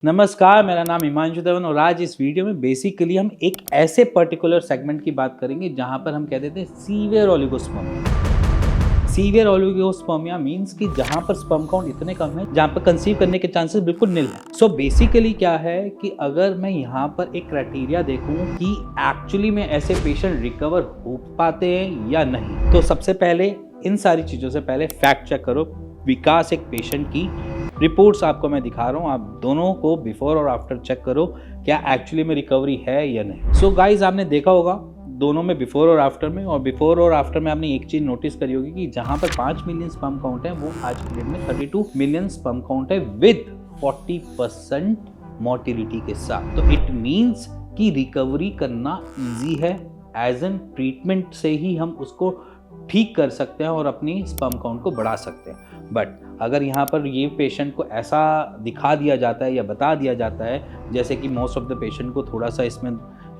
नमस्कार, मेरा नाम हिमांशु धवन और आज इस वीडियो में बेसिकली हम एक ऐसे पर्टिकुलर सेगमेंट की बात करेंगे जहां पर हम कह देते हैं severe oligospermia. Severe oligospermia means कि जहां पर स्पर्म काउंट इतने कम है जहां पर कंसीव करने के चांसेस बिल्कुल निल है। सो बेसिकली क्या है कि अगर मैं यहाँ पर एक क्राइटेरिया देखूं कि एक्चुअली में ऐसे पेशेंट रिकवर हो पाते हैं या नहीं, तो सबसे पहले इन सारी चीज़ों से पहले फैक्ट चेक करो। विकास एक पेशेंट की रिपोर्ट्स आपको मैं दिखा रहा हूँ, आप दोनों को बिफोर और आफ्टर चेक करो क्या एक्चुअली में रिकवरी है या नहीं। सो गाइज, आपने देखा होगा दोनों में बिफोर और आफ्टर में, और बिफोर और आफ्टर में आपने एक चीज नोटिस करी होगी कि जहां पर 5 मिलियन स्पर्म काउंट है वो आज के डेट में 32 मिलियन स्पर्म काउंट है विद 40% मोर्टिलिटी के साथ। तो इट मीन्स कि रिकवरी करना ईजी है, एज एन ट्रीटमेंट से ही हम उसको ठीक कर सकते हैं और अपनी स्पर्म काउंट को बढ़ा सकते हैं। बट अगर यहाँ पर ये पेशेंट को ऐसा दिखा दिया जाता है या बता दिया जाता है, जैसे कि मोस्ट ऑफ द पेशेंट को थोड़ा सा इसमें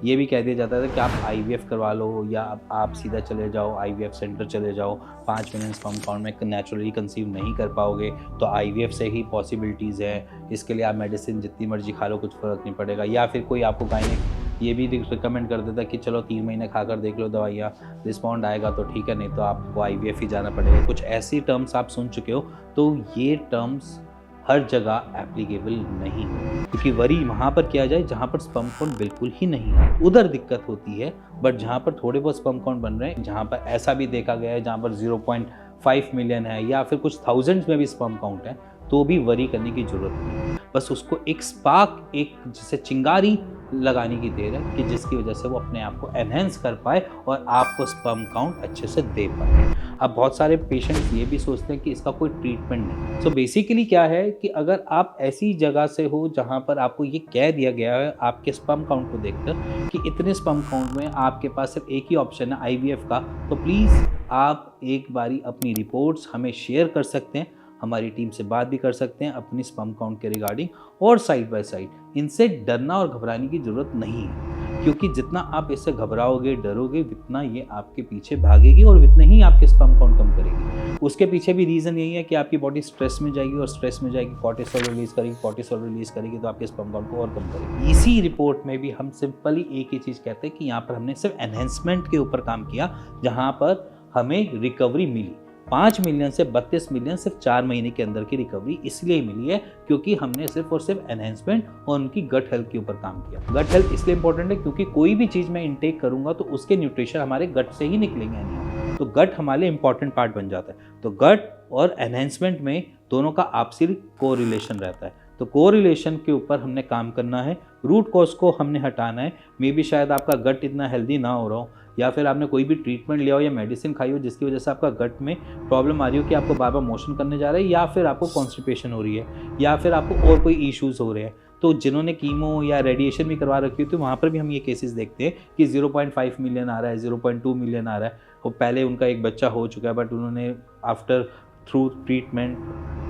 ये भी कह दिया जाता है कि आप IVF करवा लो या आप सीधा चले जाओ IVF सेंटर चले जाओ, 5 मिलियन स्पर्म काउंट में नेचुरली कंसीव नहीं कर पाओगे तो IVF से ही पॉसिबिलिटीज़ है, इसके लिए आप मेडिसिन जितनी मर्जी खा लो कुछ फ़र्क नहीं पड़ेगा। या फिर कोई आपको गायनेक ये भी रिकमेंड कर देता है कि चलो 3 महीने खाकर देख लो दवाइयाँ, रिस्पॉन्ड आएगा तो ठीक है, नहीं तो आपको IVF ही जाना पड़ेगा। कुछ ऐसी टर्म्स आप सुन चुके हो, तो ये टर्म्स हर जगह एप्लीकेबल नहीं है, क्योंकि वरी वहाँ पर किया जाए जहाँ पर स्पर्म काउंट बिल्कुल ही नहीं है, उधर दिक्कत होती है। बट जहाँ पर थोड़े बहुत स्पर्म काउंट बन रहे हैं, जहाँ पर ऐसा भी देखा गया है जहाँ पर 0.5 मिलियन है या फिर कुछ थाउजेंड्स में भी स्पर्म काउंट है, तो भी वरी करने की जरूरत नहीं है। बस उसको एक स्पार्क, एक जैसे चिंगारी लगाने की देर है कि जिसकी वजह से वो अपने आप को एनहेंस कर पाए और आपको स्पर्म काउंट अच्छे से दे पाए। अब बहुत सारे पेशेंट्स ये भी सोचते हैं कि इसका कोई ट्रीटमेंट नहीं। सो बेसिकली क्या है कि अगर आप ऐसी जगह से हो जहाँ पर आपको ये कह दिया गया है आपके स्पर्म काउंट को देखकर कि इतने स्पर्म काउंट में आपके पास सिर्फ एक ही ऑप्शन है IVF का, तो प्लीज़ आप एक बारी अपनी रिपोर्ट्स हमें शेयर कर सकते हैं, हमारी टीम से बात भी कर सकते हैं अपनी स्पर्म काउंट के रिगार्डिंग। और साइड बाय साइड इनसे डरना और घबराने की ज़रूरत नहीं है, क्योंकि जितना आप इससे घबराओगे डरोगे उतना ये आपके पीछे भागेगी और उतना ही आपके स्पर्म काउंट कम करेगी। उसके पीछे भी रीज़न यही है कि आपकी बॉडी स्ट्रेस में जाएगी और स्ट्रेस में जाएगी कॉर्टिसोल रिलीज़ करेगी, कॉर्टिसोल रिलीज़ करेगी तो आपके स्पर्म काउंट को और कम करेगी। इसी रिपोर्ट में भी हम सिंपली एक ही चीज़ कहते हैं कि यहाँ पर हमने सिर्फ एनहेंसमेंट के ऊपर काम किया, जहाँ पर हमें रिकवरी मिली 5 मिलियन से 32 मिलियन सिर्फ 4 महीने के अंदर की रिकवरी इसलिए मिली है क्योंकि हमने सिर्फ और सिर्फ एनहेंसमेंट और उनकी गट हेल्थ के ऊपर काम किया। गट हेल्थ इसलिए इंपॉर्टेंट है क्योंकि कोई भी चीज़ मैं इनटेक करूंगा तो उसके न्यूट्रिशन हमारे गट से ही निकलेंगे, नहीं तो गट हमारे इंपॉर्टेंट पार्ट बन जाता है। तो गट और एनहेंसमेंट में दोनों का आपसी कोरिलेशन रहता है, तो कोरिलेशन के ऊपर हमने काम करना है, रूट कॉज को हमने हटाना है। मे बी शायद आपका गट इतना हेल्दी ना हो रहा हो, या फिर आपने कोई भी ट्रीटमेंट लिया हो या मेडिसिन खाई हो जिसकी वजह से आपका गट में प्रॉब्लम आ रही हो कि आपको बार बार मोशन करने जा रहा है, या फिर आपको कॉन्स्टिपेशन हो रही है, या फिर आपको और कोई इश्यूज़ हो रहे हैं। तो जिन्होंने कीमो या रेडिएशन भी करवा रखी होती है वहाँ पर भी हम ये केसेस देखते हैं कि 0.5 मिलियन आ रहा है, 0.2 मिलियन आ रहा है, और पहले उनका एक बच्चा हो चुका है बट उन्होंने आफ्टर थ्रू ट्रीटमेंट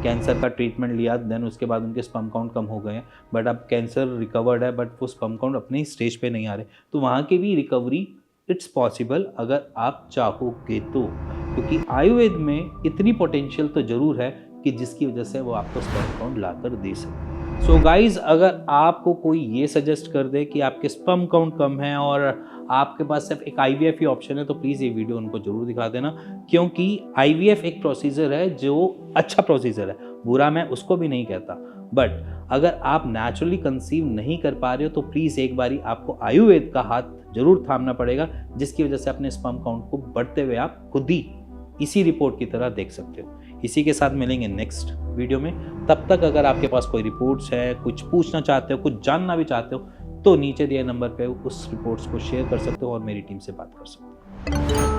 कैंसर का ट्रीटमेंट लिया, देन उसके बाद उनके स्पर्म काउंट कम हो गए हैं, बट अब कैंसर रिकवर्ड है बट वो स्पर्म काउंट अपने ही स्टेज पे नहीं आ रहे, तो वहाँ की भी रिकवरी इट्स पॉसिबल अगर आप चाहोगे तो, क्योंकि आयुर्वेद में इतनी पोटेंशियल तो ज़रूर है कि जिसकी वजह से वो आपको स्पर्म काउंट ला कर दे सके। सो गाइज, अगर आपको कोई ये सजेस्ट कर दे कि आपके स्पर्म काउंट कम है और आपके पास सिर्फ एक IVF ही ऑप्शन है, तो प्लीज़ ये वीडियो उनको जरूर दिखा देना, क्योंकि IVF एक प्रोसीजर है जो अच्छा प्रोसीजर है, बुरा मैं उसको भी नहीं कहता। बट अगर आप नेचुरली कंसीव नहीं कर पा रहे हो तो प्लीज़ एक बारी आपको आयुर्वेद का हाथ जरूर थामना पड़ेगा, जिसकी वजह से अपने स्पर्म काउंट को बढ़ते हुए आप खुद ही इसी रिपोर्ट की तरह देख सकते हो। इसी के साथ मिलेंगे नेक्स्ट वीडियो में। तब तक अगर आपके पास कोई रिपोर्ट्स है, कुछ पूछना चाहते हो, कुछ जानना भी चाहते हो, तो नीचे दिए नंबर पे उस रिपोर्ट्स को शेयर कर सकते हो और मेरी टीम से बात कर सकते हो।